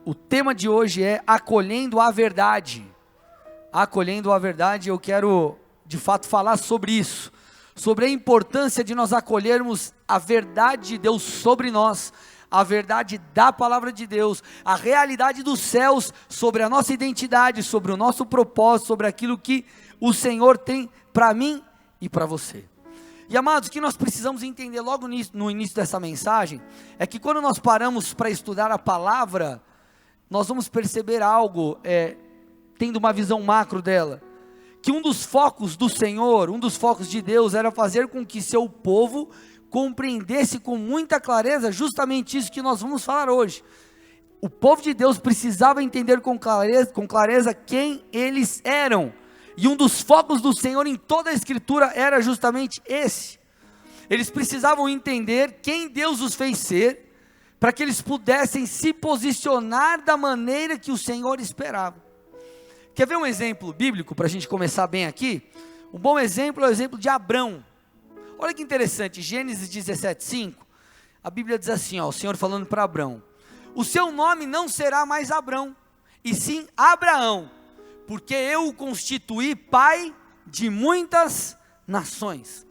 O tema de hoje é acolhendo a verdade. Acolhendo a verdade, eu quero de fato falar sobre isso, sobre a importância de nós acolhermos a verdade de Deus sobre nós, a verdade da palavra de Deus, a realidade dos céus sobre a nossa identidade, sobre o nosso propósito, sobre aquilo que o Senhor tem para mim e para você. E amados, o que nós precisamos entender logo no início dessa mensagem, é que quando nós paramos para estudar a palavra, nós vamos perceber algo, tendo uma visão macro dela, que um dos focos do Senhor, um dos focos de Deus, era fazer com que seu povo compreendesse com muita clareza, justamente isso que nós vamos falar hoje. O povo de Deus precisava entender com clareza quem eles eram, e um dos focos do Senhor em toda a Escritura era justamente esse. Eles precisavam entender quem Deus os fez ser, para que eles pudessem se posicionar da maneira que o Senhor esperava. Quer ver um exemplo bíblico, para a gente começar bem aqui? Um bom exemplo é o exemplo de Abrão. Olha que interessante, Gênesis 17:5, a Bíblia diz assim, o Senhor falando para Abrão: o seu nome não será mais Abrão, e sim Abraão, porque eu o constituí pai de muitas nações.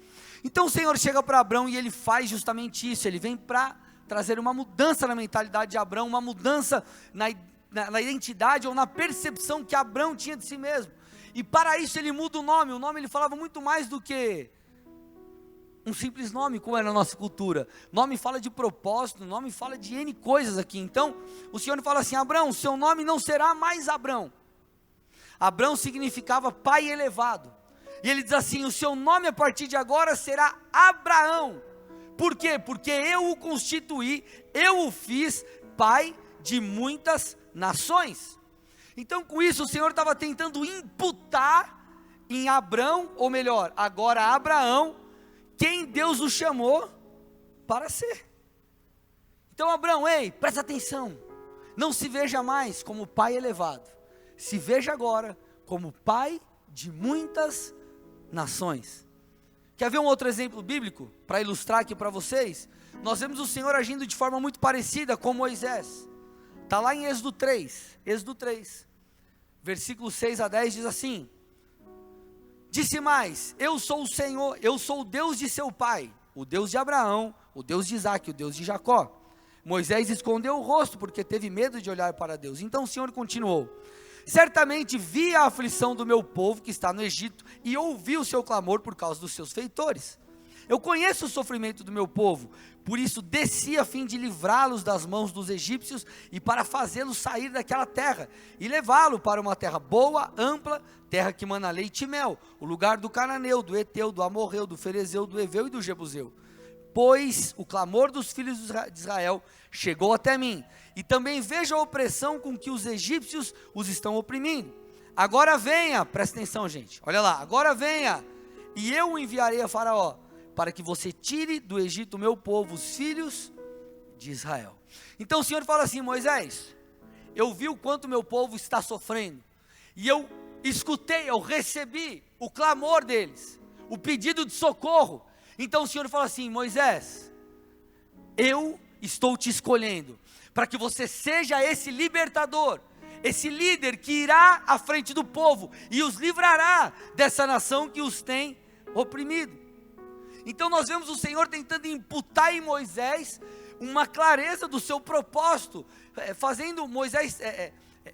Então o Senhor chega para Abrão e ele faz justamente isso, ele vem para trazer uma mudança na mentalidade de Abrão, uma mudança na identidade ou na percepção que Abrão tinha de si mesmo, e para isso ele muda o nome ele falava muito mais do que um simples nome, como é na nossa cultura. Nome fala de propósito, nome fala de N coisas aqui. Então o Senhor fala assim: Abrão, seu nome não será mais Abrão. Abrão significava pai elevado, e ele diz assim: o seu nome a partir de agora será Abraão. Por quê? Porque eu o constituí, eu o fiz pai de muitas nações. Então com isso o Senhor estava tentando imputar em Abrão, ou melhor, agora Abraão, quem Deus o chamou para ser. Então Abrão, ei, presta atenção, não se veja mais como pai elevado, se veja agora como pai de muitas nações. Quer ver um outro exemplo bíblico, para ilustrar aqui para vocês? Nós vemos o Senhor agindo de forma muito parecida com Moisés. Está lá em Êxodo 3, versículos 6 a 10 diz assim: disse mais, eu sou o Senhor, eu sou o Deus de seu pai, o Deus de Abraão, o Deus de Isaque, o Deus de Jacó. Moisés escondeu o rosto, porque teve medo de olhar para Deus. Então o Senhor continuou: certamente vi a aflição do meu povo que está no Egito, e ouvi o seu clamor por causa dos seus feitores. Eu conheço o sofrimento do meu povo, por isso desci a fim de livrá-los das mãos dos egípcios, e para fazê-los sair daquela terra, e levá-lo para uma terra boa, ampla, terra que mana leite e mel, o lugar do cananeu, do eteu, do amorreu, do ferezeu, do eveu e do jebuseu. Pois o clamor dos filhos de Israel chegou até mim, e também vejo a opressão com que os egípcios os estão oprimindo. Agora venha, presta atenção gente, olha lá, agora venha, e eu o enviarei a Faraó, para que você tire do Egito o meu povo, os filhos de Israel. Então o Senhor fala assim: Moisés, eu vi o quanto meu povo está sofrendo, e eu escutei, eu recebi o clamor deles, o pedido de socorro. Então o Senhor fala assim: Moisés, eu estou te escolhendo, para que você seja esse libertador, esse líder que irá à frente do povo, e os livrará dessa nação que os tem oprimido. Então nós vemos o Senhor tentando imputar em Moisés uma clareza do seu propósito,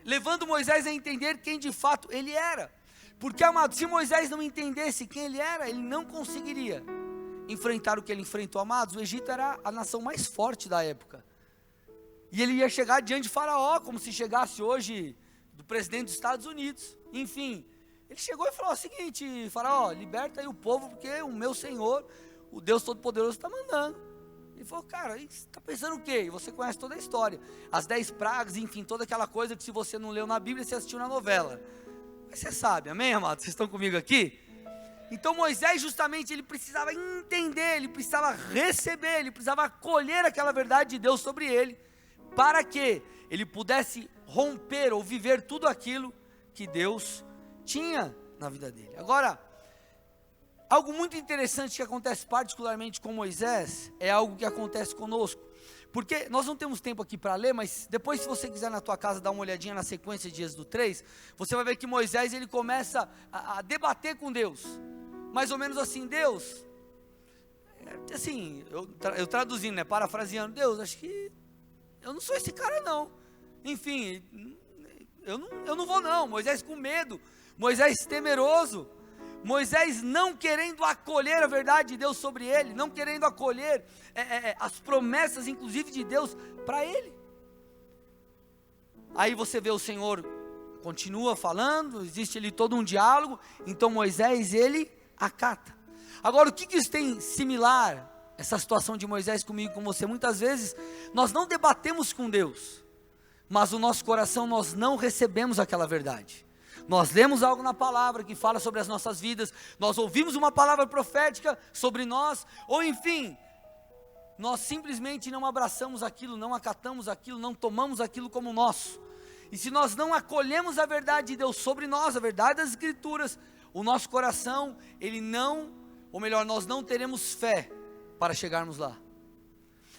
levando Moisés a entender quem de fato ele era. Porque, amado, se Moisés não entendesse quem ele era, ele não conseguiria enfrentar o que ele enfrentou. Amados, o Egito era a nação mais forte da época, e ele ia chegar diante de Faraó, como se chegasse hoje do presidente dos Estados Unidos. Enfim, ele chegou e falou o seguinte: Faraó, liberta aí o povo, porque o meu Senhor, o Deus Todo-Poderoso, está mandando. Ele falou: cara, você está pensando o quê? E você conhece toda a história, as 10 pragas, enfim, toda aquela coisa que se você não leu na Bíblia, você assistiu na novela. Mas você sabe, amém, amados? Vocês estão comigo aqui? Então Moisés justamente, ele precisava entender, ele precisava receber, ele precisava acolher aquela verdade de Deus sobre ele, para que ele pudesse romper ou viver tudo aquilo que Deus tinha na vida dele. Agora, algo muito interessante que acontece particularmente com Moisés, é algo que acontece conosco, Porque nós não temos tempo aqui para ler, mas depois, se você quiser na tua casa dar uma olhadinha na sequência de Êxodo 3, você vai ver que Moisés, ele começa a debater com Deus, mais ou menos assim: Deus, assim, eu traduzindo, né, parafraseando, Deus, acho que eu não sou esse cara não, enfim, eu não vou não. Moisés com medo, Moisés temeroso, Moisés não querendo acolher a verdade de Deus sobre ele, não querendo acolher as promessas inclusive de Deus para ele. Aí você vê o Senhor continua falando, existe ali todo um diálogo, então Moisés, ele acata. Agora, o que isso tem similar, essa situação de Moisés comigo e com você? Muitas vezes nós não debatemos com Deus, mas o nosso coração nós não recebemos aquela verdade. Nós lemos algo na palavra que fala sobre as nossas vidas, nós ouvimos uma palavra profética sobre nós, ou enfim, nós simplesmente não abraçamos aquilo, não acatamos aquilo, não tomamos aquilo como nosso. E se nós não acolhemos a verdade de Deus sobre nós, a verdade das Escrituras, o nosso coração, ele não, ou melhor, nós não teremos fé para chegarmos lá.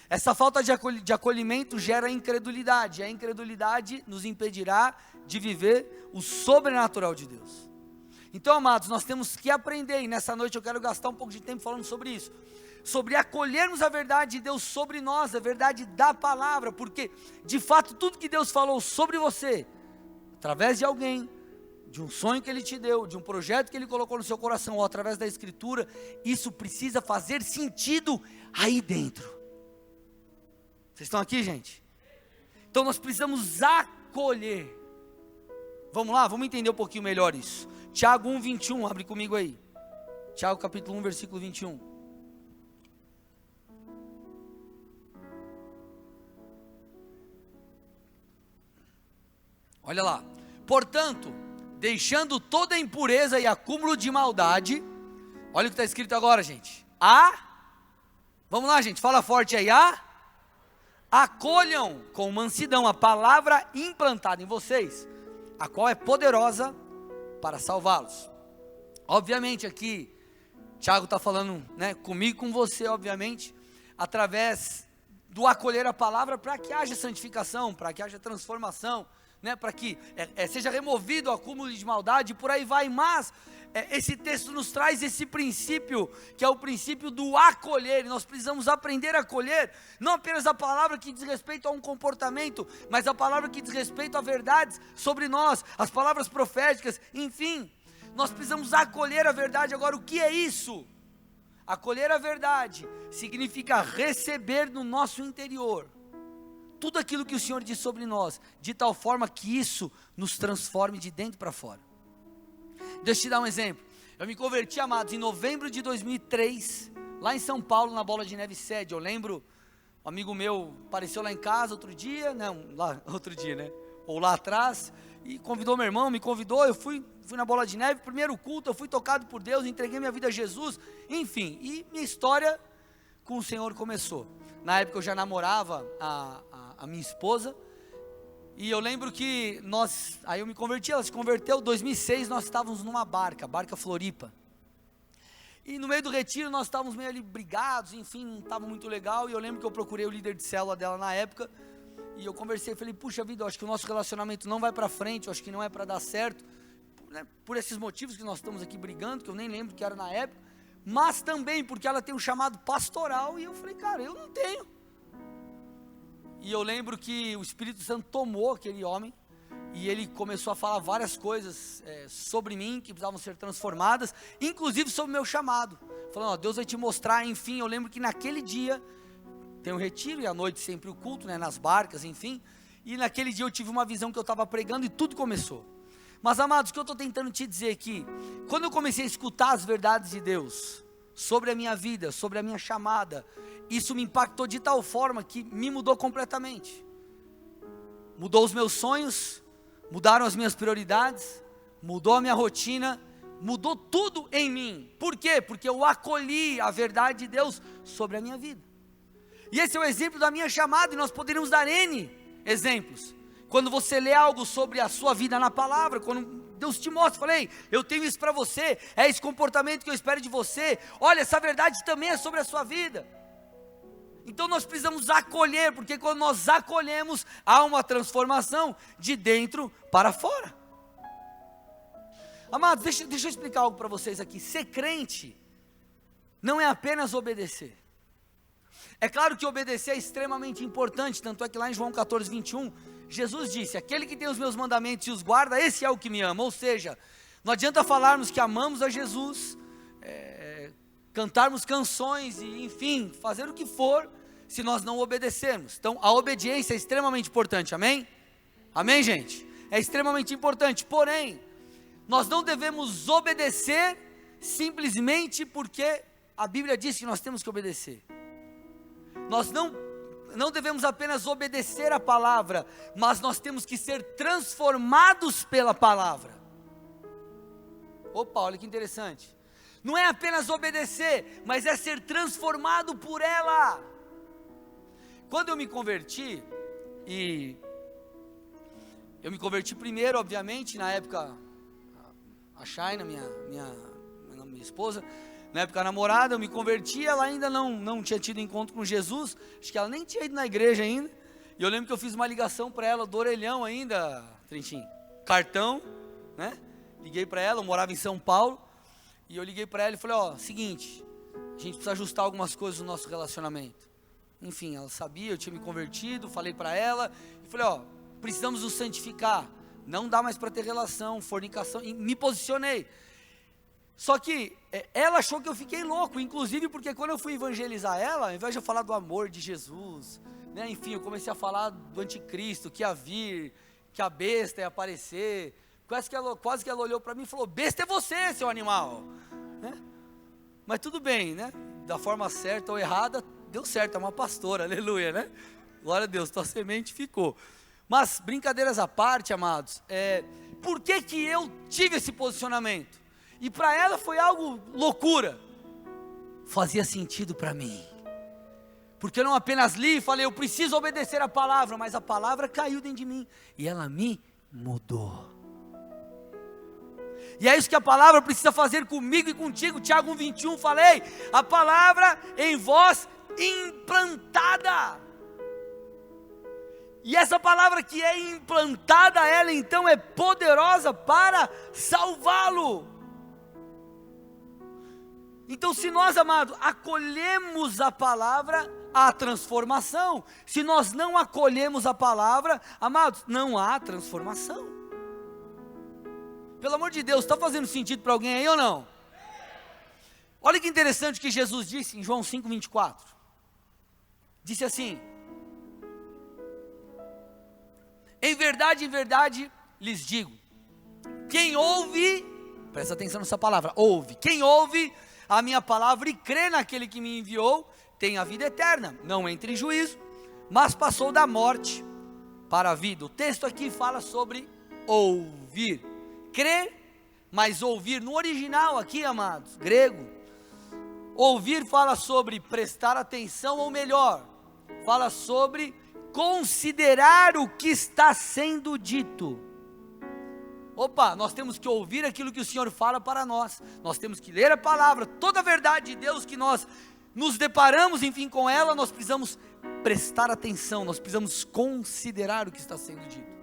Essa falta de acolhimento gera incredulidade, e a incredulidade nos impedirá de viver o sobrenatural de Deus. Então, amados, nós temos que aprender, e nessa noite eu quero gastar um pouco de tempo falando sobre isso, sobre acolhermos a verdade de Deus sobre nós, a verdade da palavra, porque de fato tudo que Deus falou sobre você, através de alguém, de um sonho que Ele te deu, de um projeto que Ele colocou no seu coração, ou através da Escritura, isso precisa fazer sentido aí dentro. Vocês estão aqui, gente? Então nós precisamos acolher. Vamos lá, vamos entender um pouquinho melhor isso. Tiago 1:21, abre comigo aí. Tiago capítulo 1, versículo 21. Olha lá. Portanto, deixando toda impureza e acúmulo de maldade, olha o que está escrito agora, gente. Vamos lá, gente, fala forte aí. Acolham com mansidão a palavra implantada em vocês, a qual é poderosa para salvá-los. Obviamente aqui, Tiago está falando, né, comigo e com você, obviamente, através do acolher a palavra, para que haja santificação, para que haja transformação, né, para que seja removido o acúmulo de maldade, e por aí vai. Mas esse texto nos traz esse princípio, que é o princípio do acolher, e nós precisamos aprender a acolher, não apenas a palavra que diz respeito a um comportamento, mas a palavra que diz respeito a verdades sobre nós, as palavras proféticas, enfim, nós precisamos acolher a verdade. Agora, o que é isso? Acolher a verdade significa receber no nosso interior tudo aquilo que o Senhor diz sobre nós, de tal forma que isso nos transforme de dentro para fora. Deixa eu te dar um exemplo. Eu me converti, amados, em novembro de 2003, lá em São Paulo, na Bola de Neve sede. Eu lembro, um amigo meu apareceu lá em casa outro dia, né, ou lá atrás, e convidou meu irmão, me convidou, eu fui na Bola de Neve, primeiro culto, eu fui tocado por Deus, entreguei minha vida a Jesus, enfim, e minha história com o Senhor começou. Na época eu já namorava a minha esposa, e eu lembro que aí eu me converti, ela se converteu. Em 2006 nós estávamos numa barca Floripa, e no meio do retiro nós estávamos meio ali brigados, enfim, não estava muito legal, e eu lembro que eu procurei o líder de célula dela na época, e eu conversei, falei, puxa vida, eu acho que o nosso relacionamento não vai para frente, eu acho que não é para dar certo, né, por esses motivos que nós estamos aqui brigando, que eu nem lembro que era na época, mas também porque ela tem um chamado pastoral, e eu falei, cara, eu não tenho. E eu lembro que o Espírito Santo tomou aquele homem, e ele começou a falar várias coisas sobre mim, que precisavam ser transformadas, inclusive sobre o meu chamado, falando, Deus vai te mostrar, enfim. Eu lembro que naquele dia, tem um retiro, e à noite sempre o culto, né, nas barcas, enfim, e naquele dia eu tive uma visão que eu estava pregando, e tudo começou. Mas, amados, o que eu estou tentando te dizer aqui, quando eu comecei a escutar as verdades de Deus, sobre a minha vida, sobre a minha chamada, isso me impactou de tal forma que me mudou completamente. Mudou os meus sonhos, mudaram as minhas prioridades, mudou a minha rotina, mudou tudo em mim. Por quê? Porque eu acolhi a verdade de Deus sobre a minha vida. E esse é o exemplo da minha chamada, e nós poderíamos dar N exemplos. Quando você lê algo sobre a sua vida na palavra, quando Deus te mostra, falei, eu tenho isso para você, é esse comportamento que eu espero de você, olha, essa verdade também é sobre a sua vida. Então nós precisamos acolher, porque quando nós acolhemos, há uma transformação de dentro para fora. Amados, deixa eu explicar algo para vocês aqui. Ser crente não é apenas obedecer. É claro que obedecer é extremamente importante, tanto é que lá em João 14, 21, Jesus disse: aquele que tem os meus mandamentos e os guarda, esse é o que me ama. Ou seja, não adianta falarmos que amamos a Jesus, cantarmos canções e enfim, fazer o que for, se nós não obedecermos. Então a obediência é extremamente importante, amém? Amém, gente? É extremamente importante, porém, nós não devemos obedecer simplesmente porque a Bíblia diz que nós temos que obedecer. Nós não devemos apenas obedecer a palavra, mas nós temos que ser transformados pela palavra. Opa, olha que interessante. Não é apenas obedecer, mas é ser transformado por ela. Quando eu me converti, e eu me converti primeiro, obviamente, na época, a Shaina, minha esposa, na época namorada, eu me converti, ela ainda não tinha tido encontro com Jesus, acho que ela nem tinha ido na igreja ainda, e eu lembro que eu fiz uma ligação para ela, do orelhão ainda, Trentinho, cartão, né, liguei para ela, eu morava em São Paulo, e eu liguei para ela e falei: ó, seguinte, a gente precisa ajustar algumas coisas no nosso relacionamento. Enfim, ela sabia, eu tinha me convertido, falei para ela, e falei: ó, precisamos nos santificar, não dá mais para ter relação, fornicação, e me posicionei. Só que ela achou que eu fiquei louco, inclusive porque quando eu fui evangelizar ela, ao invés de eu falar do amor de Jesus, né, enfim, eu comecei a falar do anticristo, que ia vir, que a besta ia aparecer, quase que ela olhou para mim e falou: besta é você, seu animal, né? Mas tudo bem, né, da forma certa ou errada, deu certo, é uma pastora, aleluia, né, glória a Deus, tua semente ficou. Mas brincadeiras à parte, amados, por que eu tive esse posicionamento? E para ela foi algo loucura, fazia sentido para mim, porque eu não apenas li e falei: eu preciso obedecer a palavra, mas a palavra caiu dentro de mim, e ela me mudou. E é isso que a palavra precisa fazer comigo e contigo. Tiago 1:21, falei, a palavra em vós implantada. E essa palavra que é implantada, ela então é poderosa para salvá-lo. Então, se nós, amados, acolhemos a palavra, há transformação. Se nós não acolhemos a palavra, amados, não há transformação. Pelo amor de Deus, está fazendo sentido para alguém aí ou não? Olha que interessante que Jesus disse em João 5:24. Disse assim: em verdade lhes digo, quem ouve, presta atenção nessa palavra, ouve, quem ouve a minha palavra e crê naquele que me enviou, tem a vida eterna, não entra em juízo, mas passou da morte para a vida. O texto aqui fala sobre ouvir, crer, mas ouvir, no original aqui, amados, grego, ouvir fala sobre prestar atenção, ou melhor, fala sobre considerar o que está sendo dito. Opa, nós temos que ouvir aquilo que o Senhor fala para nós, nós temos que ler a palavra, toda a verdade de Deus que nós nos deparamos, enfim, com ela, nós precisamos prestar atenção, nós precisamos considerar o que está sendo dito.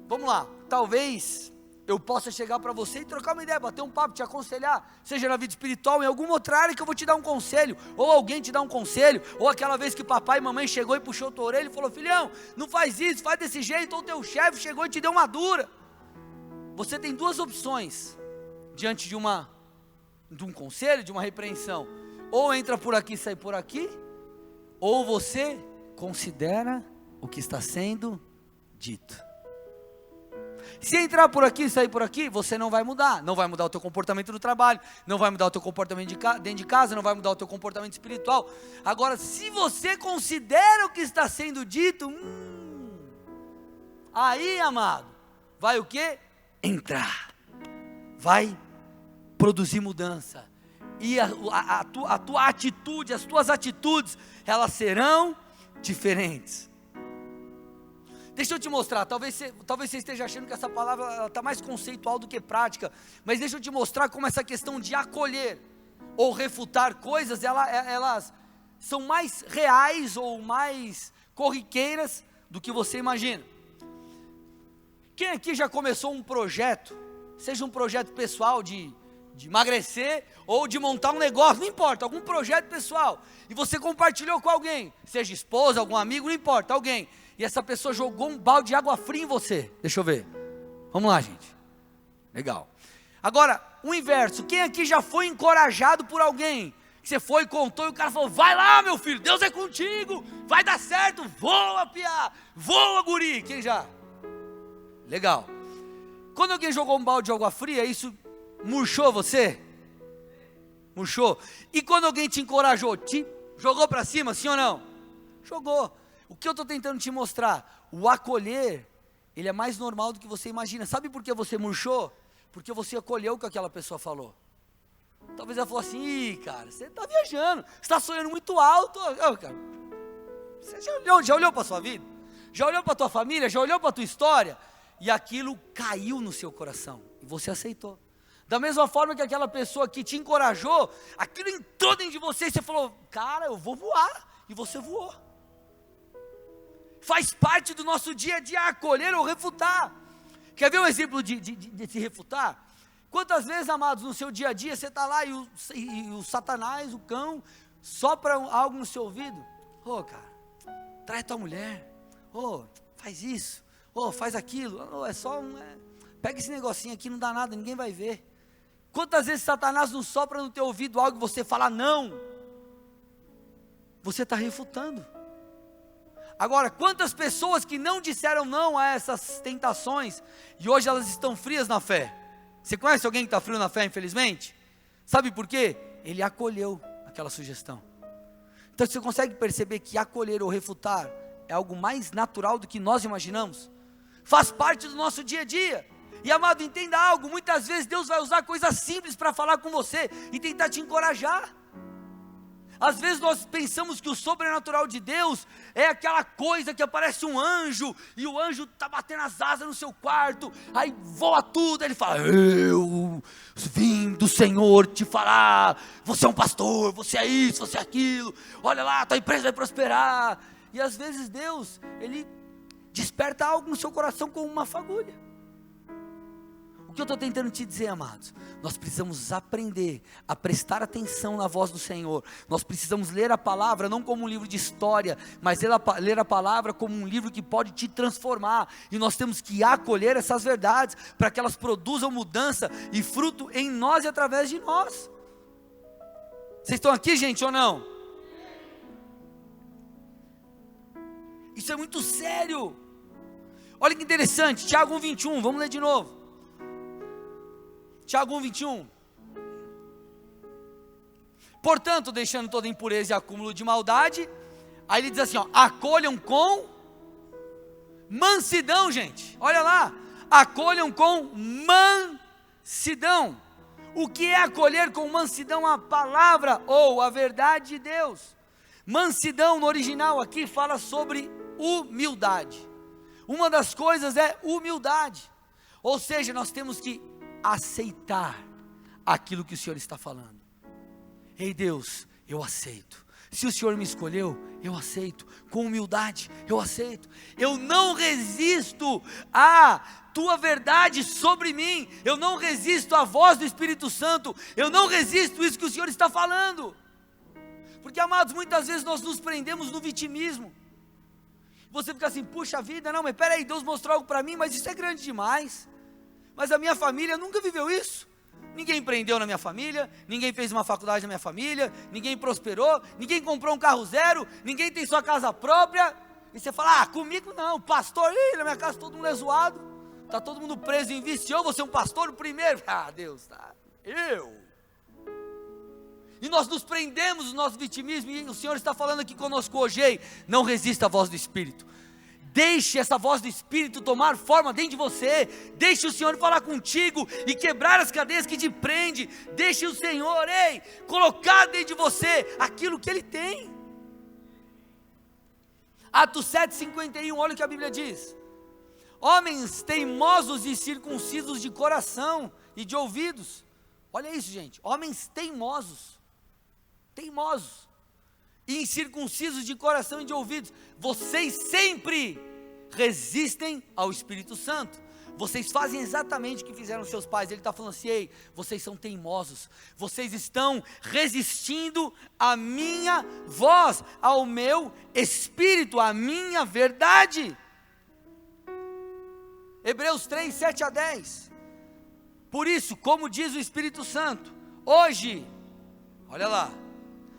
Vamos lá, talvez eu possa chegar para você e trocar uma ideia, bater um papo, te aconselhar, seja na vida espiritual, em alguma outra área que eu vou te dar um conselho, ou alguém te dá um conselho, ou aquela vez que papai e mamãe chegou e puxou tua orelha e falou: filhão, não faz isso, faz desse jeito, ou teu chefe chegou e te deu uma dura. Você tem duas opções, diante de um conselho, de uma repreensão, ou entra por aqui e sai por aqui, ou você considera o que está sendo dito. Se entrar por aqui e sair por aqui, você não vai mudar o teu comportamento no trabalho, não vai mudar o teu comportamento dentro de casa, não vai mudar o teu comportamento espiritual. Agora, se você considera o que está sendo dito, aí, amado, vai o quê? Entrar, vai produzir mudança, e a tua atitude, as tuas atitudes, elas serão diferentes. Deixa eu te mostrar, talvez você esteja achando que essa palavra está mais conceitual do que prática, mas deixa eu te mostrar como essa questão de acolher ou refutar coisas, elas são mais reais ou mais corriqueiras do que você imagina. Quem aqui já começou um projeto, seja um projeto pessoal de emagrecer ou de montar um negócio, não importa, algum projeto pessoal, e você compartilhou com alguém, seja esposa, algum amigo, não importa, alguém, e essa pessoa jogou um balde de água fria em você, deixa eu ver, vamos lá gente, legal. Agora, o inverso, quem aqui já foi encorajado por alguém, que você foi e contou, e o cara falou, vai lá meu filho, Deus é contigo, vai dar certo, voa piá, voa guri, quem já? Legal. Quando alguém jogou um balde de água fria, isso murchou você? Murchou. E quando alguém te encorajou, te jogou para cima, sim ou não? Jogou. O que eu estou tentando te mostrar? O acolher, ele é mais normal do que você imagina. Sabe por que você murchou? Porque você acolheu o que aquela pessoa falou. Talvez ela falou assim, ih cara, você está viajando, você está sonhando muito alto. Oh, cara, você já olhou para a sua vida? Já olhou para a tua família? Já olhou para a tua história? E aquilo caiu no seu coração, e você aceitou. Da mesma forma que aquela pessoa que te encorajou, aquilo entrou dentro de você, e você falou, cara, eu vou voar, e você voou. Faz parte do nosso dia a dia acolher ou refutar. Quer ver um exemplo de se refutar? Quantas vezes, amados, no seu dia a dia, você está lá e o Satanás, o cão, sopra algo no seu ouvido? Ô cara, traz tua mulher, faz isso, faz aquilo, é só pega esse negocinho aqui, não dá nada, ninguém vai ver. Quantas vezes Satanás não sopra no teu ouvido algo e você fala não? Você está refutando. Agora, quantas pessoas que não disseram não a essas tentações, e hoje elas estão frias na fé? Você conhece alguém que está frio na fé, infelizmente? Sabe por quê? Ele acolheu aquela sugestão. Então você consegue perceber que acolher ou refutar é algo mais natural do que nós imaginamos? Faz parte do nosso dia a dia. E amado, entenda algo, muitas vezes Deus vai usar coisas simples para falar com você e tentar te encorajar. Às vezes nós pensamos que o sobrenatural de Deus é aquela coisa que aparece um anjo, e o anjo está batendo as asas no seu quarto, aí voa tudo, ele fala, eu vim do Senhor te falar, você é um pastor, você é isso, você é aquilo, olha lá, tua empresa vai prosperar. E às vezes Deus, Ele desperta algo no seu coração com uma fagulha. O que eu estou tentando te dizer, amados? Nós precisamos aprender a prestar atenção na voz do Senhor. Nós precisamos ler a palavra não como um livro de história, mas ler a palavra como um livro que pode te transformar. E nós temos que acolher essas verdades para que elas produzam mudança e fruto em nós e através de nós. Vocês estão aqui, gente, ou não? Isso é muito sério. Olha que interessante, Tiago 1:21, vamos ler de novo. Tiago 1:21. Portanto, deixando toda impureza e acúmulo de maldade, aí ele diz assim, acolham com mansidão, gente, olha lá, acolham com mansidão. O que é acolher com mansidão? A palavra ou a verdade de Deus. Mansidão no original aqui fala sobre humildade. Uma das coisas é humildade, ou seja, nós temos que aceitar aquilo que o Senhor está falando. Ei Deus, eu aceito. Se o Senhor me escolheu, eu aceito. Com humildade, eu aceito. Eu não resisto à tua verdade sobre mim. Eu não resisto à voz do Espírito Santo. Eu não resisto isso que o Senhor está falando. Porque, amados, muitas vezes nós nos prendemos no vitimismo. Você fica assim, puxa vida, não, mas peraí, Deus mostrou algo para mim, mas isso é grande demais. Mas a minha família nunca viveu isso. Ninguém empreendeu na minha família, ninguém fez uma faculdade na minha família, ninguém prosperou, ninguém comprou um carro zero, ninguém tem sua casa própria. E você fala, comigo não, pastor, na minha casa todo mundo é zoado, está todo mundo preso em vício, eu vou ser um pastor o primeiro. Deus, tá, eu. E nós nos prendemos no nosso vitimismo, e o Senhor está falando aqui conosco hoje, ei, não resista à voz do Espírito. Deixe essa voz do Espírito tomar forma dentro de você. Deixe o Senhor falar contigo e quebrar as cadeias que te prendem. Deixe o Senhor, colocar dentro de você aquilo que Ele tem. Atos 7:51, olha o que a Bíblia diz. Homens teimosos e circuncisos de coração e de ouvidos. Olha isso, gente, homens teimosos incircuncisos de coração e de ouvidos, vocês sempre resistem ao Espírito Santo. Vocês fazem exatamente o que fizeram seus pais. Ele está falando assim: ei, vocês são teimosos, vocês estão resistindo à minha voz, ao meu Espírito, à minha verdade. Hebreus 3, 7 a 10. Por isso, como diz o Espírito Santo, hoje, olha lá,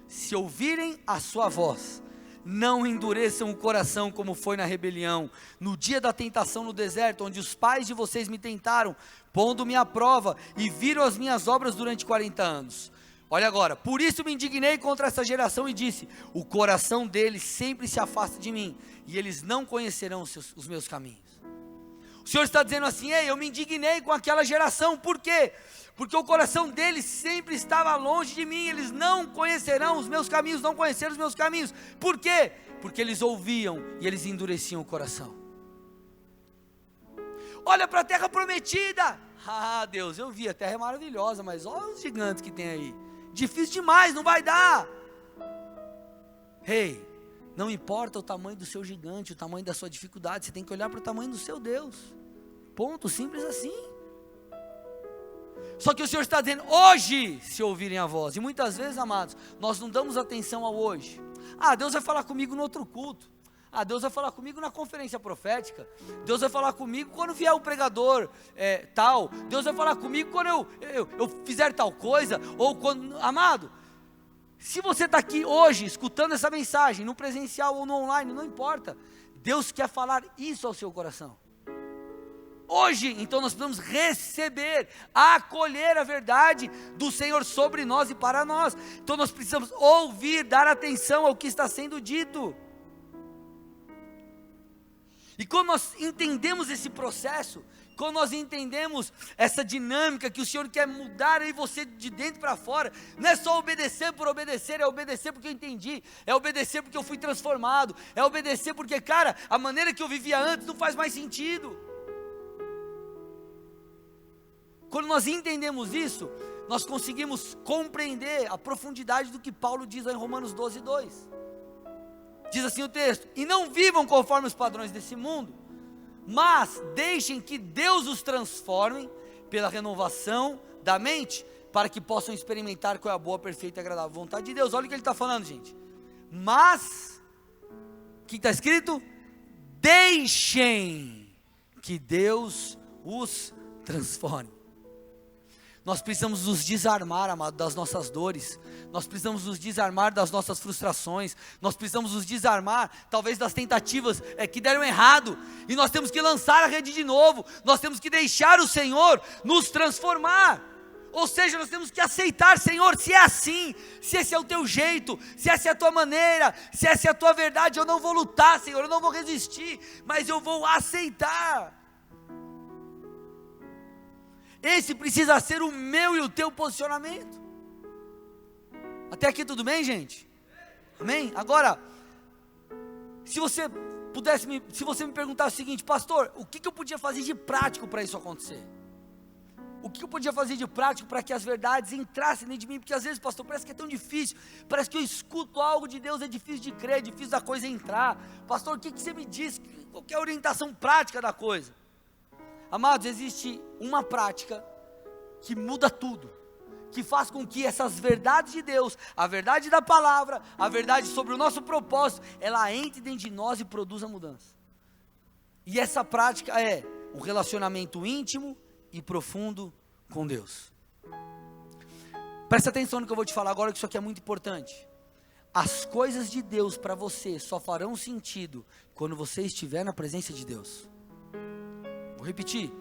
se ouvirem a sua voz, não endureçam o coração como foi na rebelião, no dia da tentação no deserto, onde os pais de vocês me tentaram, pondo-me à prova, e viram as minhas obras durante 40 anos. Olha agora, por isso me indignei contra essa geração e disse: o coração deles sempre se afasta de mim, e eles não conhecerão os meus caminhos. O Senhor está dizendo assim: ei, eu me indignei com aquela geração. Por quê? Porque o coração deles sempre estava longe de mim, eles não conhecerão os meus caminhos, não conheceram os meus caminhos. Por quê? Porque eles ouviam e eles endureciam o coração. Olha para a terra prometida. Ah, Deus, eu vi, a terra é maravilhosa, mas olha os gigantes que tem aí. Difícil demais, não vai dar. Ei, não importa o tamanho do seu gigante, o tamanho da sua dificuldade, você tem que olhar para o tamanho do seu Deus. Ponto, simples assim. Só que o Senhor está dizendo: hoje, se ouvirem a voz. E muitas vezes, amados, nós não damos atenção ao hoje. Ah, Deus vai falar comigo no outro culto. Ah, Deus vai falar comigo na conferência profética. Deus vai falar comigo quando vier o pregador tal. Deus vai falar comigo quando eu fizer tal coisa. Ou quando, amado, se você está aqui hoje, escutando essa mensagem, no presencial ou no online, não importa. Deus quer falar isso ao seu coração. Hoje, então nós precisamos receber, acolher a verdade do Senhor sobre nós e para nós. Então nós precisamos ouvir, dar atenção ao que está sendo dito. E quando nós entendemos esse processo, quando nós entendemos essa dinâmica que o Senhor quer mudar em você de dentro para fora, não é só obedecer por obedecer, é obedecer porque eu entendi, é obedecer porque eu fui transformado, é obedecer porque, cara, a maneira que eu vivia antes não faz mais sentido. Quando nós entendemos isso, nós conseguimos compreender a profundidade do que Paulo diz lá em Romanos 12, 2. Diz assim o texto: e não vivam conforme os padrões desse mundo, mas deixem que Deus os transforme pela renovação da mente, para que possam experimentar qual é a boa, perfeita e agradável vontade de Deus. Olha o que ele está falando, gente. Mas, o que está escrito? Deixem que Deus os transforme. Nós precisamos nos desarmar, amado, das nossas dores. Nós precisamos nos desarmar das nossas frustrações. Nós precisamos nos desarmar, talvez, das tentativas que deram errado. E nós temos que lançar a rede de novo. Nós temos que deixar o Senhor nos transformar. Ou seja, nós temos que aceitar: Senhor, se é assim, se esse é o teu jeito, se essa é a tua maneira, se essa é a tua verdade, eu não vou lutar, Senhor, eu não vou resistir, mas eu vou aceitar. Esse precisa ser o meu e o teu posicionamento. Até aqui tudo bem, gente? Amém? Agora, se você me perguntasse o seguinte: pastor, o que eu podia fazer de prático para isso acontecer? O que eu podia fazer de prático para que as verdades entrassem dentro de mim? Porque às vezes, pastor, parece que é tão difícil, parece que eu escuto algo de Deus, é difícil de crer, é difícil da coisa entrar. Pastor, o que você me diz? Qual que é a orientação prática da coisa? Amados, existe uma prática que muda tudo, que faz com que essas verdades de Deus, a verdade da palavra, a verdade sobre o nosso propósito, ela entre dentro de nós e produza mudança. E essa prática é um relacionamento íntimo e profundo com Deus. Presta atenção no que eu vou te falar agora, que isso aqui é muito importante. As coisas de Deus para você só farão sentido quando você estiver na presença de Deus. Vou repetir: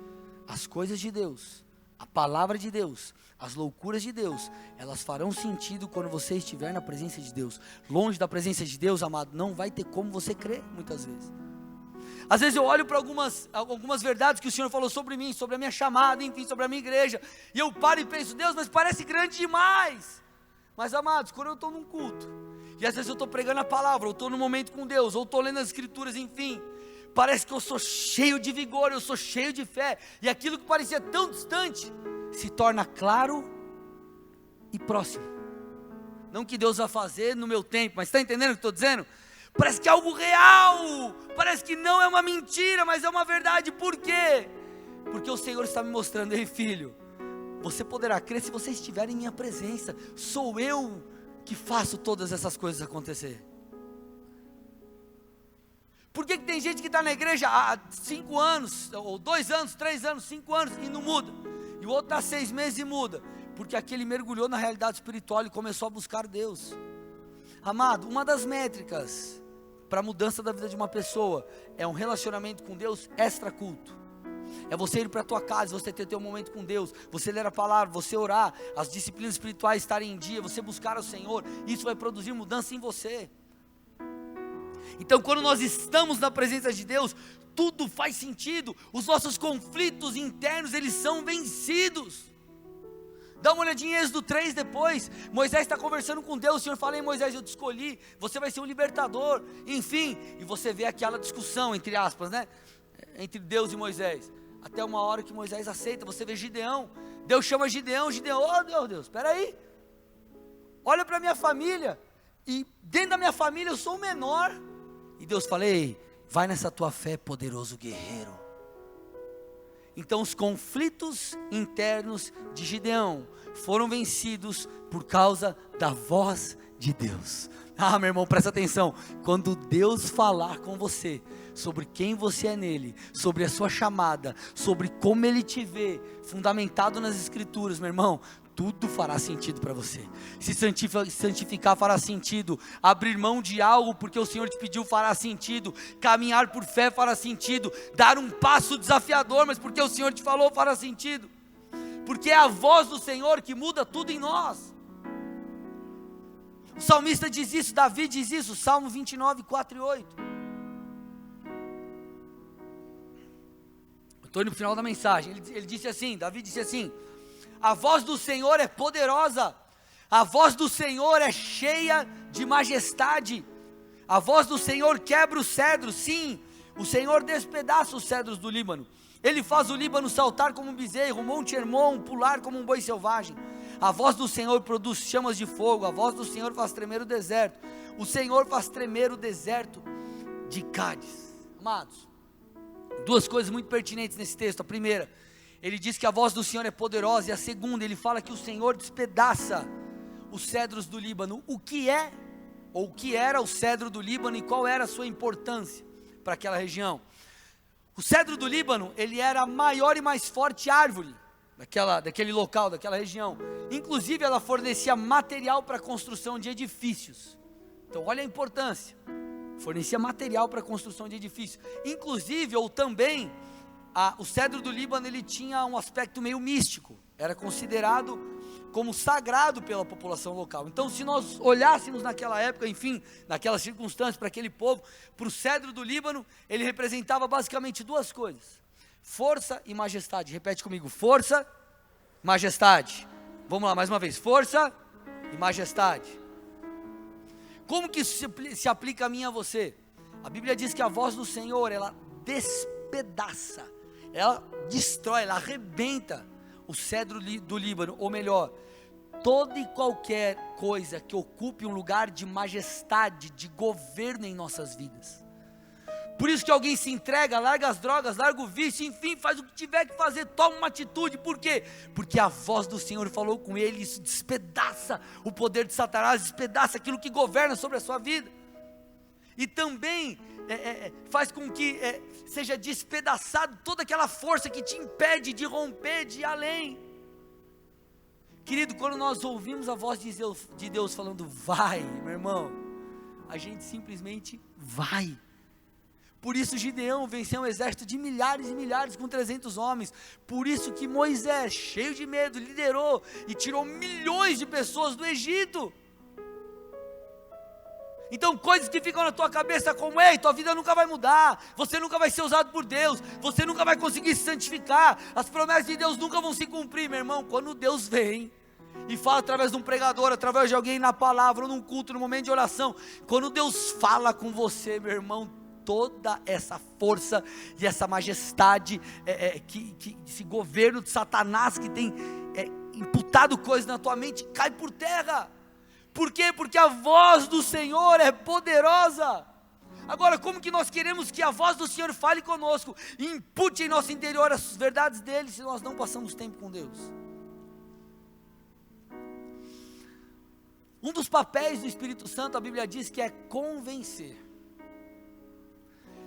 as coisas de Deus, a palavra de Deus, as loucuras de Deus, elas farão sentido quando você estiver na presença de Deus. Longe da presença de Deus, amado, não vai ter como você crer, muitas vezes. Às vezes eu olho para algumas verdades que o Senhor falou sobre mim, sobre a minha chamada, enfim, sobre a minha igreja, e eu paro e penso: Deus, mas parece grande demais. Mas, amados, quando eu estou num culto, e às vezes eu estou pregando a palavra, ou estou num momento com Deus, ou estou lendo as escrituras, enfim, parece que eu sou cheio de vigor, eu sou cheio de fé, e aquilo que parecia tão distante, se torna claro e próximo. Não que Deus vai fazer no meu tempo, mas está entendendo o que estou dizendo? Parece que é algo real, parece que não é uma mentira, mas é uma verdade. Por quê? Porque o Senhor está me mostrando: ei filho, você poderá crer se você estiver em minha presença. Sou eu que faço todas essas coisas acontecer. Por que tem gente que está na igreja há 5 anos, ou 2 anos, 3 anos, 5 anos e não muda, e o outro está 6 meses e muda? Porque aquele mergulhou na realidade espiritual e começou a buscar Deus. Amado, uma das métricas para a mudança da vida de uma pessoa é um relacionamento com Deus extra culto. É você ir para a tua casa, você ter um momento com Deus, você ler a palavra, você orar, as disciplinas espirituais estarem em dia, você buscar o Senhor. Isso vai produzir mudança em você. Então, quando nós estamos na presença de Deus, tudo faz sentido. Os nossos conflitos internos, eles são vencidos. Dá uma olhadinha em Êxodo 3 depois. Moisés está conversando com Deus. O Senhor fala: ei Moisés, eu te escolhi, você vai ser um libertador. Enfim, e você vê aquela discussão, entre aspas, né? Entre Deus e Moisés. Até uma hora que Moisés aceita. Você vê Gideão. Deus chama Gideão. Gideão: oh Deus, espera aí. Olha para a minha família. E dentro da minha família eu sou o menor. E Deus fala: ei, vai nessa tua fé, poderoso guerreiro. Então os conflitos internos de Gideão foram vencidos por causa da voz de Deus. Ah, meu irmão, presta atenção. Quando Deus falar com você sobre quem você é nele, sobre a sua chamada, sobre como Ele te vê, fundamentado nas Escrituras, meu irmão, tudo fará sentido para você. Se santificar fará sentido. Abrir mão de algo porque o Senhor te pediu fará sentido. Caminhar por fé fará sentido. Dar um passo desafiador, mas porque o Senhor te falou fará sentido. Porque é a voz do Senhor que muda tudo em nós. O salmista diz isso, Davi diz isso, Salmo 29, 4 e 8. Estou indo para o final da mensagem. Ele disse assim, Davi disse assim: a voz do Senhor é poderosa, a voz do Senhor é cheia de majestade, a voz do Senhor quebra os cedros. Sim, o Senhor despedaça os cedros do Líbano. Ele faz o Líbano saltar como um bezerro, o Monte Hermon pular como um boi selvagem. A voz do Senhor produz chamas de fogo, a voz do Senhor faz tremer o deserto. O Senhor faz tremer o deserto de Cádiz. Amados, duas coisas muito pertinentes nesse texto. A primeira, ele diz que a voz do Senhor é poderosa. E a segunda, ele fala que o Senhor despedaça os cedros do Líbano. O que é, ou o que era o cedro do Líbano e qual era a sua importância para aquela região? O cedro do Líbano, ele era a maior e mais forte árvore daquele local, daquela região. Inclusive ela fornecia material para a construção de edifícios. Então olha a importância. Fornecia material para a construção de edifícios. Inclusive, ou também, o cedro do Líbano, ele tinha um aspecto meio místico. Era considerado como sagrado pela população local. Então, se nós olhássemos naquela época, enfim, naquelas circunstâncias, para aquele povo, para o cedro do Líbano, ele representava basicamente duas coisas: força e majestade. Repete comigo: força, majestade. Vamos lá, mais uma vez: força e majestade. Como que isso se aplica a mim e a você? A Bíblia diz que a voz do Senhor, ela despedaça, ela destrói, ela arrebenta o cedro do Líbano, ou melhor, toda e qualquer coisa que ocupe um lugar de majestade, de governo em nossas vidas. Por isso que alguém se entrega, larga as drogas, larga o vício, enfim, faz o que tiver que fazer, toma uma atitude. Por quê? Porque a voz do Senhor falou com ele. Isso despedaça o poder de Satanás, despedaça aquilo que governa sobre a sua vida. E também faz com que seja despedaçado toda aquela força que te impede de romper, de ir além. Querido, quando nós ouvimos a voz de Deus falando vai, meu irmão, a gente simplesmente vai. Por isso Gideão venceu um exército de milhares e milhares com 300 homens. Por isso que Moisés, cheio de medo, liderou e tirou milhões de pessoas do Egito. Então coisas que ficam na tua cabeça como: ei, tua vida nunca vai mudar, você nunca vai ser usado por Deus, você nunca vai conseguir se santificar, as promessas de Deus nunca vão se cumprir. Meu irmão, quando Deus vem e fala através de um pregador, através de alguém na palavra, ou num culto, num momento de oração, quando Deus fala com você, meu irmão, toda essa força e essa majestade, esse governo de Satanás que tem imputado coisas na tua mente, cai por terra. Por quê? Porque a voz do Senhor é poderosa. Agora, como que nós queremos que a voz do Senhor fale conosco, e impute em nosso interior as verdades dele, se nós não passamos tempo com Deus? Um dos papéis do Espírito Santo, a Bíblia diz que é convencer.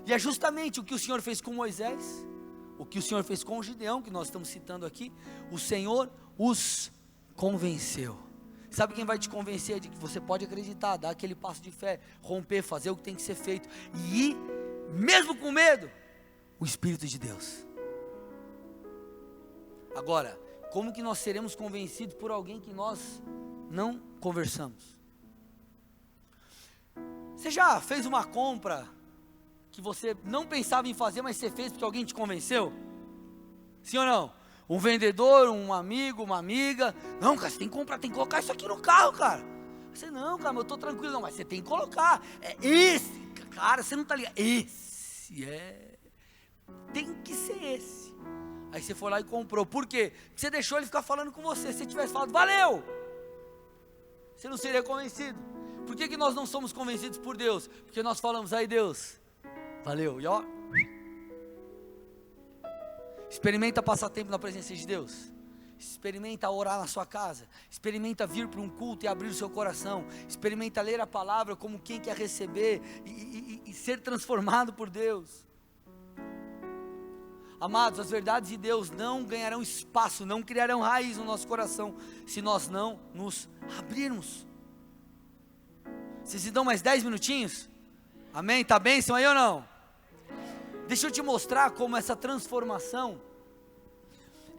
E é justamente o que o Senhor fez com Moisés, o que o Senhor fez com Gideão, que nós estamos citando aqui. O Senhor os convenceu. Sabe quem vai te convencer de que você pode acreditar, dar aquele passo de fé, romper, fazer o que tem que ser feito, e ir, mesmo com medo? O Espírito de Deus. Agora, como que nós seremos convencidos por alguém que nós não conversamos? Você já fez uma compra que você não pensava em fazer, mas você fez porque alguém te convenceu? Sim ou não? Um vendedor, um amigo, uma amiga: não, cara, você tem que comprar, tem que colocar isso aqui no carro, cara. Você: não, cara, eu estou tranquilo. Não, mas você tem que colocar. É esse, cara, você não está ligado. Esse tem que ser esse. Aí você foi lá e comprou. Por quê? Porque você deixou ele ficar falando com você. Se você tivesse falado: valeu, você não seria convencido. Por que nós não somos convencidos por Deus? Porque nós falamos: aí Deus, valeu, e ó. Experimenta passar tempo na presença de Deus. Experimenta orar na sua casa. Experimenta vir para um culto e abrir o seu coração. Experimenta ler a palavra como quem quer receber e ser transformado por Deus. Amados, as verdades de Deus não ganharão espaço, não criarão raiz no nosso coração, se nós não nos abrirmos. Vocês se dão mais 10 minutinhos? Amém? Tá bem, senhor, aí ou não? Deixa eu te mostrar como essa transformação,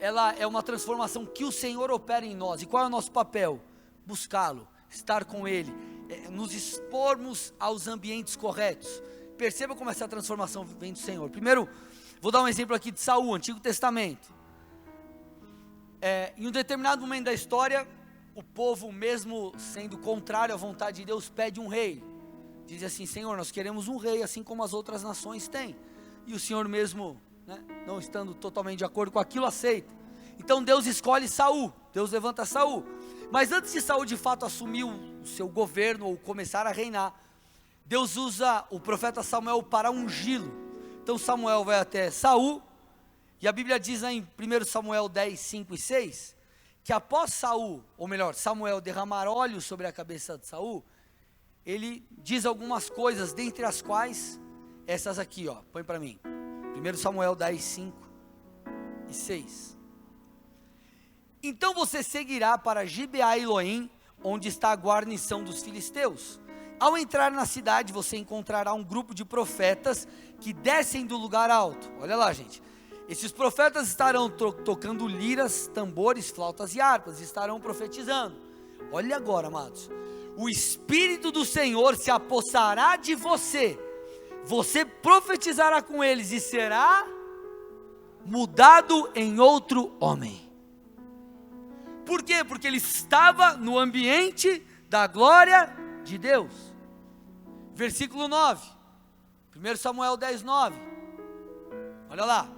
ela é uma transformação que o Senhor opera em nós. E qual é o nosso papel? Buscá-lo, estar com Ele, nos expormos aos ambientes corretos. Perceba como essa transformação vem do Senhor. Primeiro, vou dar um exemplo aqui de Saul, Antigo Testamento. Em um determinado momento da história, o povo, mesmo sendo contrário à vontade de Deus, pede um rei. Diz assim: Senhor, nós queremos um rei, assim como as outras nações têm. E o Senhor mesmo, não estando totalmente de acordo com aquilo, aceita. Então Deus escolhe Saul, Deus levanta Saul. Mas antes de Saul de fato assumir o seu governo, ou começar a reinar, Deus usa o profeta Samuel para ungí-lo. Então Samuel vai até Saul, e a Bíblia diz em 1 Samuel 10, 5 e 6, que após Samuel derramar óleo sobre a cabeça de Saul, ele diz algumas coisas, dentre as quais essas aqui, põe para mim. 1 Samuel 10, 5 e 6. Então você seguirá para Gibeá Elohim, onde está a guarnição dos filisteus. Ao entrar na cidade, você encontrará um grupo de profetas que descem do lugar alto. Olha lá, gente. Esses profetas estarão tocando liras, tambores, flautas e harpas, estarão profetizando. Olha agora, amados. O Espírito do Senhor se apossará de você. Você profetizará com eles e será mudado em outro homem. Por quê? Porque ele estava no ambiente da glória de Deus. Versículo 9, 1 Samuel 10, 9. Olha lá.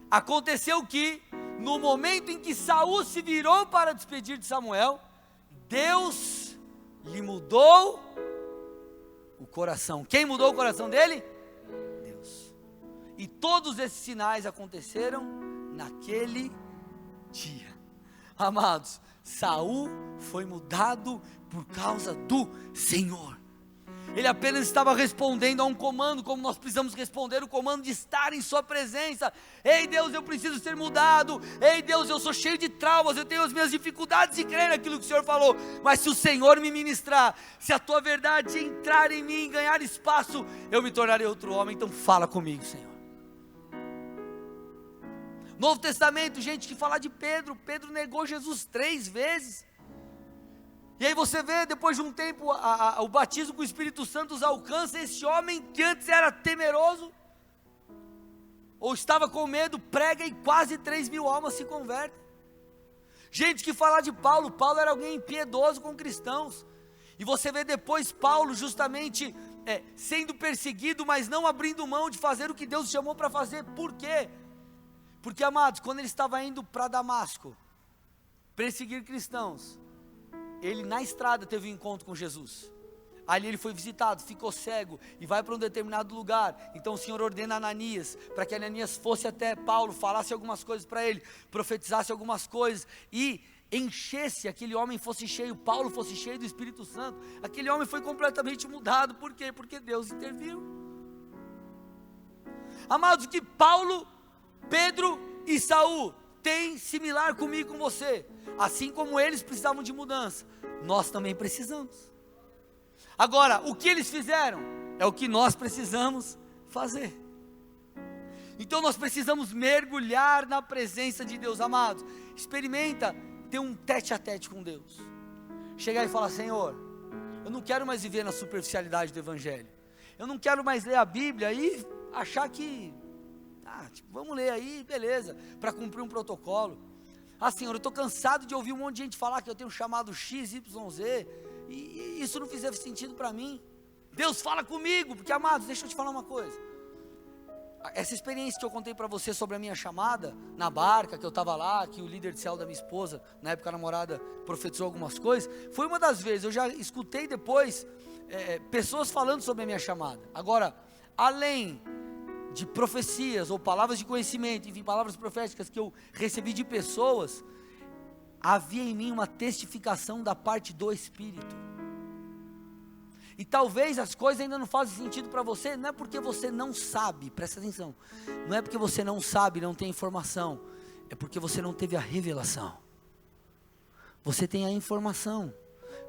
Aconteceu que, no momento em que Saul se virou para despedir de Samuel, Deus lhe mudou o coração. Quem mudou o coração dele? Deus. E todos esses sinais aconteceram naquele dia. Amados, Saul foi mudado por causa do Senhor. Ele apenas estava respondendo a um comando, como nós precisamos responder o comando de estar em sua presença. Ei Deus, eu preciso ser mudado. Ei Deus, eu sou cheio de traumas, eu tenho as minhas dificuldades de crer naquilo que o Senhor falou. Mas se o Senhor me ministrar, se a tua verdade entrar em mim, ganhar espaço, eu me tornarei outro homem. Então fala comigo, Senhor. Novo Testamento, gente que fala de Pedro. Pedro negou Jesus 3 vezes. E aí você vê, depois de um tempo, o batismo com o Espírito Santo os alcança. Esse homem que antes era temeroso, ou estava com medo, prega e quase 3.000 almas se convertem. Gente que fala de Paulo. Paulo era alguém impiedoso com cristãos. E você vê depois Paulo justamente sendo perseguido, mas não abrindo mão de fazer o que Deus chamou para fazer. Por quê? Porque, amados, quando ele estava indo para Damasco, perseguir cristãos, ele na estrada teve um encontro com Jesus. Ali ele foi visitado, ficou cego e vai para um determinado lugar. Então o Senhor ordena a Ananias, para que Ananias fosse até Paulo, falasse algumas coisas para ele, profetizasse algumas coisas e enchesse, aquele homem fosse cheio, Paulo fosse cheio do Espírito Santo. Aquele homem foi completamente mudado. Por quê? Porque Deus interviu. Amados, o que Paulo, Pedro e Saul têm similar comigo e com você, assim como eles precisavam de mudança, nós também precisamos. Agora, o que eles fizeram é o que nós precisamos fazer. Então nós precisamos mergulhar na presença de Deus. Amados, experimenta ter um tete a tete com Deus. Chegar e falar: Senhor, eu não quero mais viver na superficialidade do Evangelho. Eu não quero mais ler a Bíblia e achar que, vamos ler aí, beleza, para cumprir um protocolo. Senhor, eu estou cansado de ouvir um monte de gente falar que eu tenho um chamado X, Y, Z, e isso não fizer sentido para mim. Deus, fala comigo, porque, amados, deixa eu te falar uma coisa. Essa experiência que eu contei para você sobre a minha chamada, na barca, que eu estava lá, que o líder de céu da minha esposa, na época a namorada, profetizou algumas coisas, foi uma das vezes. Eu já escutei depois pessoas falando sobre a minha chamada. Agora, além de profecias ou palavras de conhecimento, enfim, palavras proféticas que eu recebi de pessoas, havia em mim uma testificação da parte do Espírito. E talvez as coisas ainda não fazem sentido para você, não é porque você não sabe, presta atenção, não é porque você não sabe, não tem informação, é porque você não teve a revelação. Você tem a informação,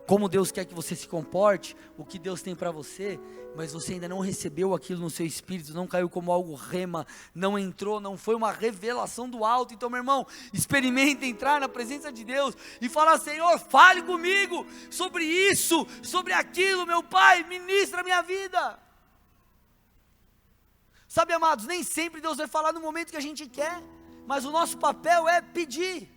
como Deus quer que você se comporte, o que Deus tem para você, mas você ainda não recebeu aquilo no seu espírito, não caiu como algo rema, não entrou, não foi uma revelação do alto. Então, meu irmão, experimenta entrar na presença de Deus e falar: Senhor, fale comigo sobre isso, sobre aquilo, meu Pai, ministra a minha vida. Sabe, amados, nem sempre Deus vai falar no momento que a gente quer, mas o nosso papel é pedir.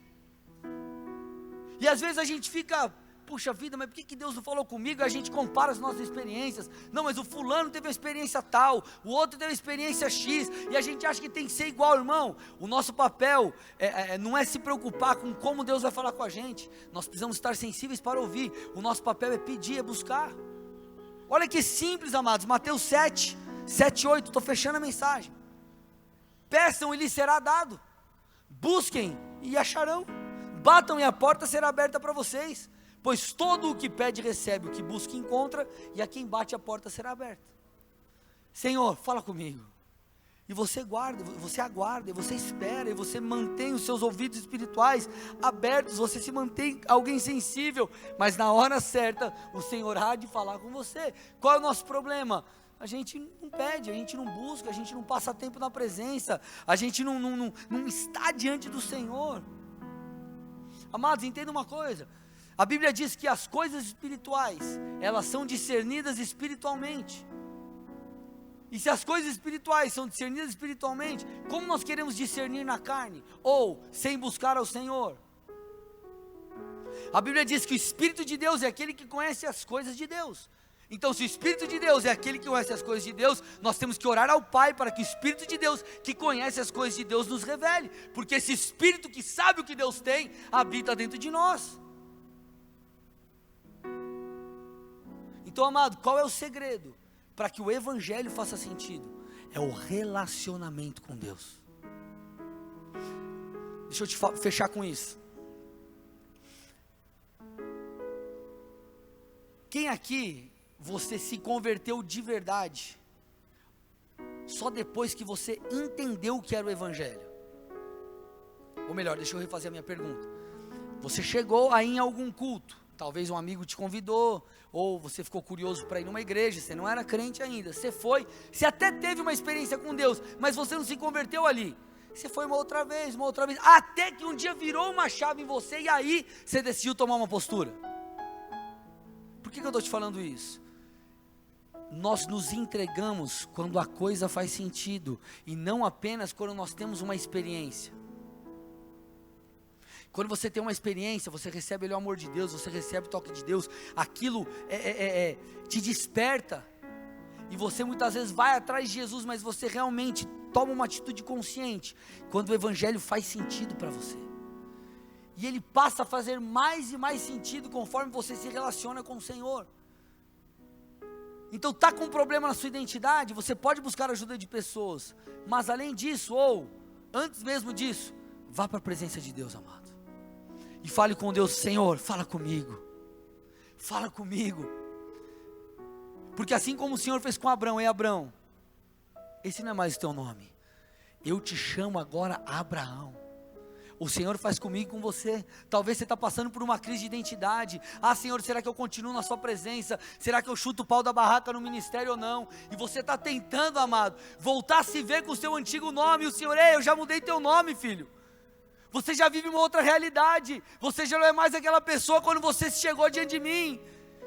E às vezes a gente fica: puxa vida, mas por que Deus não falou comigo? A gente compara as nossas experiências. Não, mas o fulano teve uma experiência tal, o outro teve uma experiência X, e a gente acha que tem que ser igual, irmão. O nosso papel não é se preocupar com como Deus vai falar com a gente. Nós precisamos estar sensíveis para ouvir. O nosso papel é pedir, é buscar. Olha que simples, amados. Mateus 7, 8, estou fechando a mensagem. Peçam e lhes será dado. Busquem e acharão. Batam e a porta será aberta para vocês. Pois todo o que pede recebe, o que busca encontra, e a quem bate a porta será aberta. Senhor, fala comigo. E você guarda, você aguarda, e você espera, e você mantém os seus ouvidos espirituais abertos, você se mantém alguém sensível, mas na hora certa, o Senhor há de falar com você. Qual é o nosso problema? A gente não pede, a gente não busca, a gente não passa tempo na presença, a gente não está diante do Senhor. Amados, entenda uma coisa. A Bíblia diz que as coisas espirituais, elas são discernidas espiritualmente. E se as coisas espirituais são discernidas espiritualmente, como nós queremos discernir na carne? Ou sem buscar ao Senhor? A Bíblia diz que o Espírito de Deus é aquele que conhece as coisas de Deus. Então, se o Espírito de Deus é aquele que conhece as coisas de Deus, nós temos que orar ao Pai para que o Espírito de Deus, que conhece as coisas de Deus, nos revele. Porque esse Espírito que sabe o que Deus tem, habita dentro de nós. Então, amado, qual é o segredo para que o Evangelho faça sentido? É o relacionamento com Deus. Deixa eu te fechar com isso. Quem aqui você se converteu de verdade só depois que você entendeu o que era o Evangelho? Ou melhor, deixa eu refazer a minha pergunta. Você chegou aí em algum culto, talvez um amigo te convidou, ou você ficou curioso para ir numa igreja, você não era crente ainda, você foi, você até teve uma experiência com Deus, mas você não se converteu ali. Você foi uma outra vez, até que um dia virou uma chave em você, e aí você decidiu tomar uma postura. Por que eu estou te falando isso? Nós nos entregamos quando a coisa faz sentido, e não apenas quando nós temos uma experiência. Quando você tem uma experiência, você recebe o amor de Deus, você recebe o toque de Deus, aquilo te desperta, e você muitas vezes vai atrás de Jesus, mas você realmente toma uma atitude consciente, quando o Evangelho faz sentido para você. e ele passa a fazer mais e mais sentido conforme você se relaciona com o Senhor. Então está com um problema na sua identidade, você pode buscar ajuda de pessoas, mas além disso, ou antes mesmo disso, vá para a presença de Deus, amado, e fale com Deus: Senhor, fala comigo, porque assim como o Senhor fez com Abrão: ei Abrão, esse não é mais o teu nome, eu te chamo agora Abraão. O Senhor faz comigo e com você. Talvez você está passando por uma crise de identidade. Ah, Senhor, será que eu continuo na sua presença? Será que eu chuto o pau da barraca no ministério ou não? E você está tentando, amado, voltar a se ver com o seu antigo nome. E o Senhor: ei, eu já mudei teu nome, filho. Você já vive uma outra realidade. Você já não é mais aquela pessoa quando você chegou diante de mim,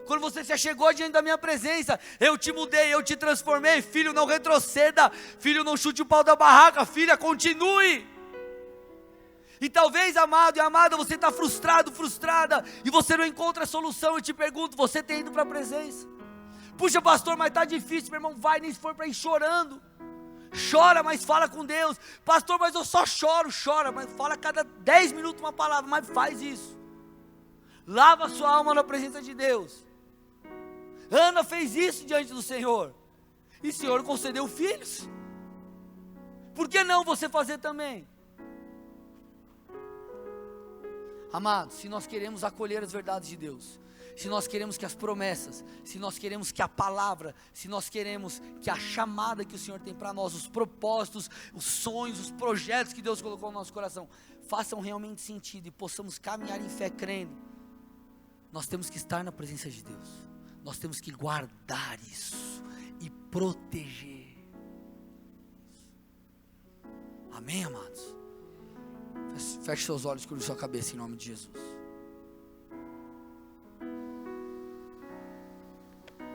quando você se achegou diante da minha presença. Eu te mudei, eu te transformei. Filho, não retroceda. Filho, não chute o pau da barraca. Filha, continue. E talvez, amado e amada, você está frustrado, frustrada, e você não encontra a solução. Eu te pergunto: você tem ido para a presença? Puxa, pastor, mas está difícil. Meu irmão, vai, nem se for para ir chorando. Chora, mas fala com Deus. Pastor, mas eu só choro. Chora, mas fala a cada 10 minutos uma palavra. Mas faz isso. Lava a sua alma na presença de Deus. Ana fez isso diante do Senhor, e o Senhor concedeu filhos. Por que não você fazer também? Amados, se nós queremos acolher as verdades de Deus, se nós queremos que as promessas, se nós queremos que a palavra, se nós queremos que a chamada que o Senhor tem para nós, os propósitos, os sonhos, os projetos que Deus colocou no nosso coração, façam realmente sentido e possamos caminhar em fé crendo, nós temos que estar na presença de Deus, nós temos que guardar isso e proteger. Amém, amados? Feche seus olhos, curve sua cabeça em nome de Jesus.